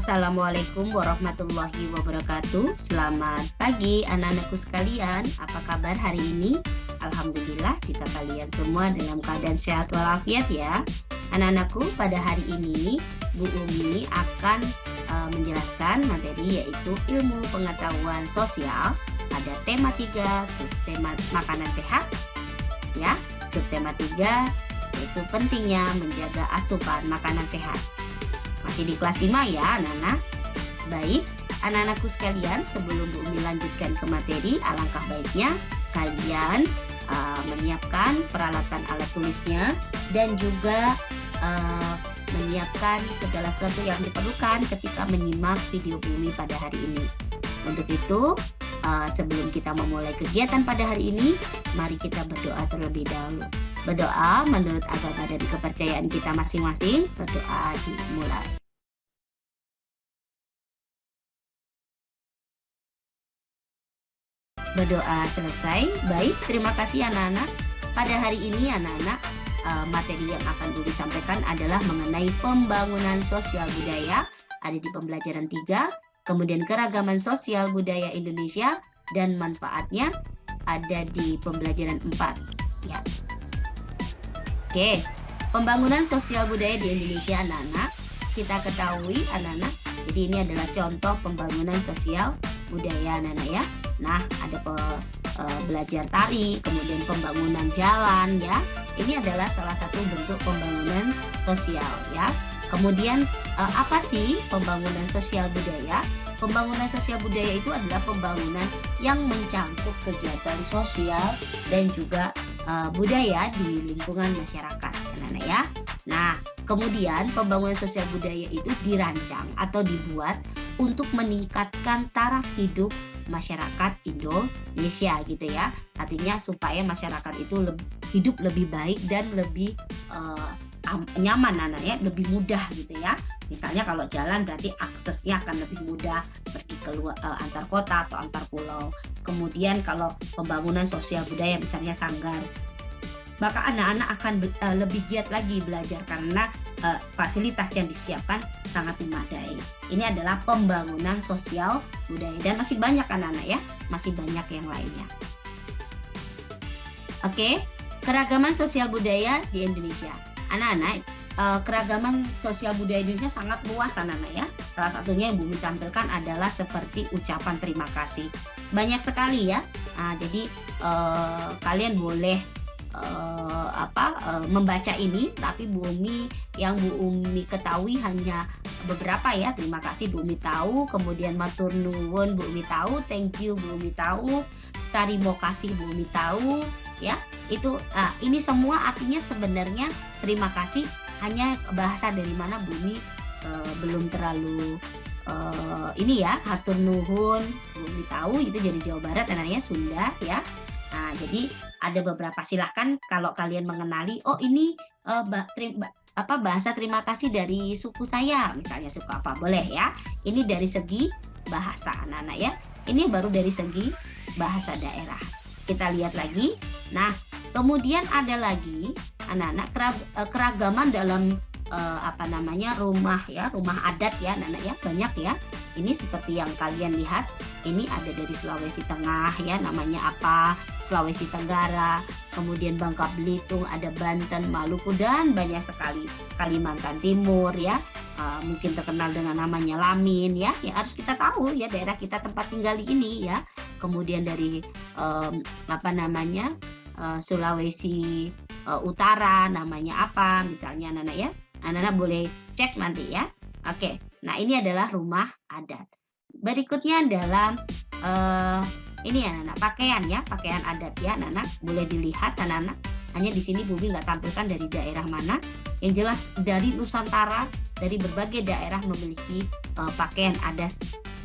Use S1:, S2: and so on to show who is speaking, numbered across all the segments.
S1: Assalamualaikum warahmatullahi wabarakatuh. Selamat pagi anak-anakku sekalian. Apa kabar hari ini? Alhamdulillah jika kalian semua dalam keadaan sehat walafiat ya. Anak-anakku, pada hari ini Bu Umi akan menjelaskan materi yaitu ilmu pengetahuan sosial. Ada tema 3, subtema makanan sehat ya. Subtema 3 yaitu pentingnya menjaga asupan makanan sehat. Masih di kelas 5 ya anak-anak. Baik, anak-anakku sekalian, sebelum Bu Umi lanjutkan ke materi, alangkah baiknya kalian menyiapkan peralatan alat tulisnya dan juga menyiapkan segala sesuatu yang diperlukan ketika menyimak video Bu Umi pada hari ini. Untuk itu, sebelum kita memulai kegiatan pada hari ini, mari kita berdoa terlebih dahulu. Berdoa menurut agama dan kepercayaan kita masing-masing. Berdoa dimulai. Berdoa selesai. Baik, terima kasih anak-anak. Pada hari ini anak-anak, materi yang akan Bu sampaikan adalah mengenai pembangunan sosial budaya. Ada di pembelajaran 3, kemudian keragaman sosial budaya Indonesia dan manfaatnya ada di pembelajaran 4. Ya. Oke, pembangunan sosial budaya di Indonesia anak-anak, kita ketahui anak-anak, jadi ini adalah contoh pembangunan sosial budaya anak-anak ya. Nah, ada belajar tari, kemudian pembangunan jalan ya. Ini adalah salah satu bentuk pembangunan sosial ya. Kemudian apa sih pembangunan sosial budaya? Pembangunan sosial budaya itu adalah pembangunan yang mencangkup kegiatan sosial dan juga budaya di lingkungan masyarakat, anak-anak ya. Nah, kemudian pembangunan sosial budaya itu dirancang atau dibuat untuk meningkatkan taraf hidup masyarakat Indonesia gitu ya. Artinya supaya masyarakat itu hidup lebih baik dan lebih nyaman anak-anak ya, lebih mudah gitu ya. Misalnya kalau jalan berarti aksesnya akan lebih mudah pergi keluar antar kota atau antar pulau. Kemudian kalau pembangunan sosial budaya misalnya sanggar, maka anak-anak akan lebih giat lagi belajar karena fasilitas yang disiapkan sangat memadai. Ini adalah pembangunan sosial budaya dan masih banyak anak-anak ya, masih banyak yang lainnya. Oke, keragaman sosial budaya di Indonesia. Anak-anak, keragaman sosial budaya Indonesia sangat luas anak-anak ya. Salah satunya yang Bu tampilkan adalah seperti ucapan terima kasih. Banyak sekali ya. Nah, jadi kalian boleh membaca ini, tapi Bu Umi yang Bu Umi ketahui hanya beberapa ya. Terima kasih Bu Umi tahu, kemudian matur nuwun Bu Umi tahu, thank you Bu Umi tahu, tarimo kasih Bu Umi tahu ya. Itu ini semua artinya sebenarnya terima kasih hanya bahasa dari mana Bu Umi belum terlalu ini ya. Hatur nuhun Bu Umi tahu itu jadi Jawa Barat, anaknya Sunda ya. Nah, jadi ada beberapa, silahkan kalau kalian mengenali, oh ini bahasa terima kasih dari suku saya, misalnya suku apa, boleh ya. Ini dari segi bahasa anak-anak ya. Ini baru dari segi bahasa daerah. Kita lihat lagi. Nah, kemudian ada lagi anak-anak keragaman dalam rumah ya, rumah adat ya anak-anak ya, banyak ya. Ini seperti yang kalian lihat, ini ada dari Sulawesi Tengah ya, namanya apa, Sulawesi Tenggara, kemudian Bangka Belitung, ada Banten, Maluku, dan banyak sekali. Kalimantan Timur ya, mungkin terkenal dengan namanya Lamin ya, yang harus kita tahu ya daerah kita tempat tinggal ini ya. Kemudian dari Sulawesi Utara, namanya apa misalnya anak-anak ya. Anak-anak boleh cek nanti ya. Oke, nah ini adalah rumah adat. Berikutnya adalah ini anak-anak, pakaian ya, pakaian adat ya anak-anak. Boleh dilihat anak-anak. Hanya di sini Bu nggak tampilkan dari daerah mana. Yang jelas dari Nusantara, dari berbagai daerah memiliki pakaian adat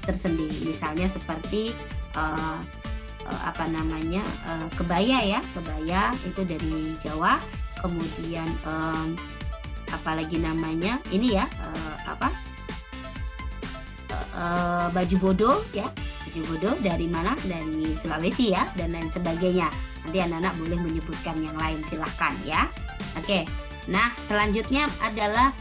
S1: tersendiri. Misalnya seperti kebaya ya, kebaya itu dari Jawa. Kemudian apalagi namanya ini ya, baju bodo ya, baju bodo dari mana, dari Sulawesi ya, dan lain sebagainya. Nanti anak-anak boleh menyebutkan yang lain, silahkan ya. Oke, nah selanjutnya adalah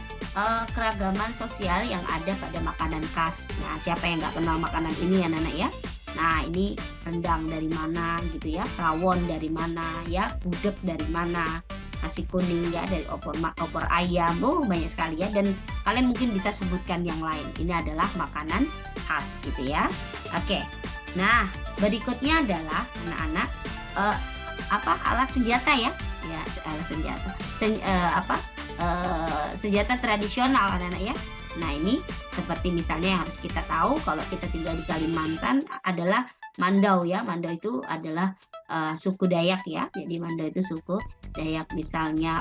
S1: keragaman sosial yang ada pada makanan khas. Nah, siapa yang nggak kenal makanan ini ya, Nana ya? Nah, ini rendang dari mana gitu ya, rawon dari mana ya, gudeg dari mana, nasi kuning ya dari opor ayam, banyak sekali ya. Dan kalian mungkin bisa sebutkan yang lain. Ini adalah makanan khas gitu ya. Oke. Nah, berikutnya adalah anak-anak alat senjata ya. Ya, alat senjata. Senjata tradisional anak-anak ya. Nah, ini seperti misalnya yang harus kita tahu kalau kita tinggal di Kalimantan adalah Mandau ya. Mandau itu adalah suku Dayak ya. Jadi Mandau itu suku Dayak, misalnya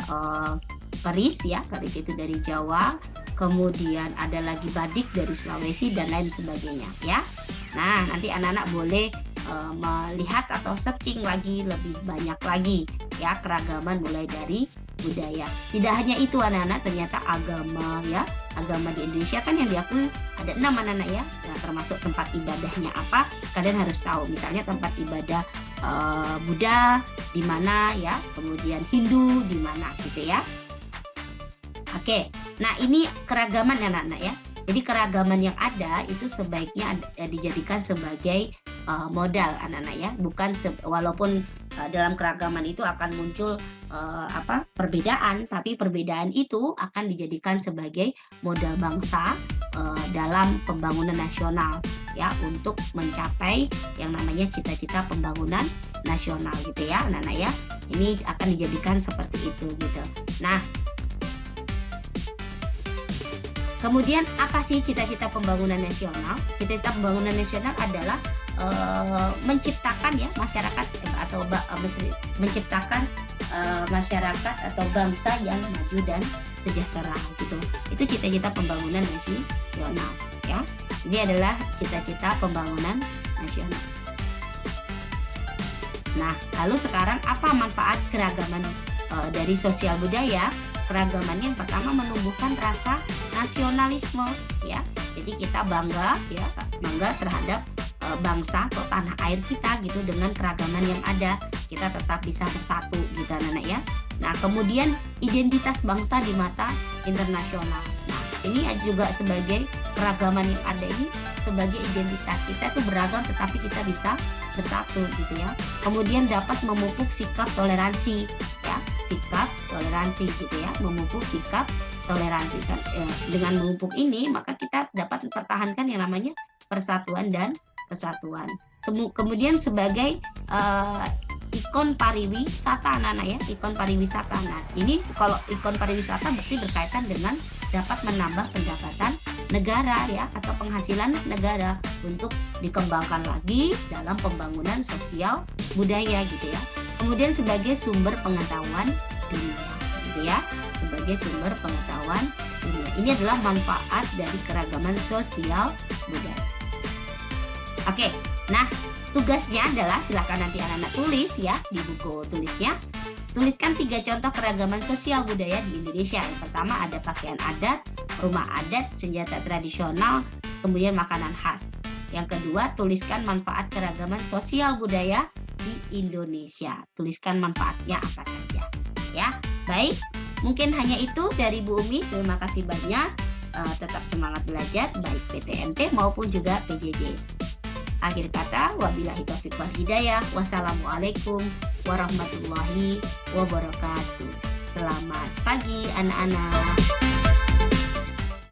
S1: keris ya. Keris itu dari Jawa. Kemudian ada lagi badik dari Sulawesi dan lain sebagainya ya. Nah, nanti anak-anak boleh melihat atau searching lagi lebih banyak lagi ya, keragaman mulai dari budaya. Tidak hanya itu anak-anak, ternyata agama ya. Agama di Indonesia kan yang diakui ada 6 anak-anak ya. Nah, termasuk tempat ibadahnya apa, kalian harus tahu. Misalnya tempat ibadah Buddha di mana ya, kemudian Hindu di mana gitu ya. Oke, nah ini keragaman anak-anak ya. Jadi keragaman yang ada itu sebaiknya dijadikan sebagai modal anak-anak ya. Bukan walaupun dalam keragaman itu akan muncul perbedaan, tapi perbedaan itu akan dijadikan sebagai modal bangsa dalam pembangunan nasional ya, untuk mencapai yang namanya cita-cita pembangunan nasional gitu ya anak-anak ya. Ini akan dijadikan seperti itu gitu. Nah, kemudian apa sih cita-cita pembangunan nasional? Cita-cita pembangunan nasional adalah menciptakan ya masyarakat atau menciptakan masyarakat atau bangsa yang maju dan sejahtera gitu. Itu cita-cita pembangunan nasional ya. Ini adalah cita-cita pembangunan nasional. Nah, lalu sekarang apa manfaat keragaman dari sosial budaya? Keragamannya yang pertama menumbuhkan rasa nasionalisme ya. Jadi kita bangga terhadap bangsa atau tanah air kita gitu, dengan keragaman yang ada kita tetap bisa bersatu gitu anak-anak ya. Nah, kemudian identitas bangsa di mata internasional. Nah, ini juga sebagai keragaman yang ada ini sebagai identitas kita itu beragam tetapi kita bisa bersatu gitu ya. Kemudian dapat memupuk sikap toleransi ya, sikap toleransi gitu ya, memupuk sikap toleransi kan. Dengan memupuk ini maka kita dapat mempertahankan yang namanya persatuan dan kesatuan. Kemudian sebagai ikon pariwisata anak-anak ya, ikon pariwisata. Nah, ini kalau ikon pariwisata berarti berkaitan dengan dapat menambah pendapatan negara ya, atau penghasilan negara untuk dikembangkan lagi dalam pembangunan sosial budaya gitu ya. Kemudian sebagai sumber pengetahuan dunia gitu ya, sebagai sumber pengetahuan dunia. Ini adalah manfaat dari keragaman sosial budaya. Oke, nah tugasnya adalah silakan nanti anak-anak tulis ya di buku tulisnya. Tuliskan 3 contoh keragaman sosial budaya di Indonesia. Yang pertama ada pakaian adat, rumah adat, senjata tradisional, kemudian makanan khas. Yang kedua, tuliskan manfaat keragaman sosial budaya di Indonesia. Tuliskan manfaatnya apa saja. Ya, baik. Mungkin hanya itu dari Bu Umi. Terima kasih banyak. Tetap semangat belajar baik PTMT maupun juga PJJ. Akhir kata, wabillahi taufiq wal hidayah. Wassalamualaikum warahmatullahi wabarakatuh. Selamat pagi anak-anak.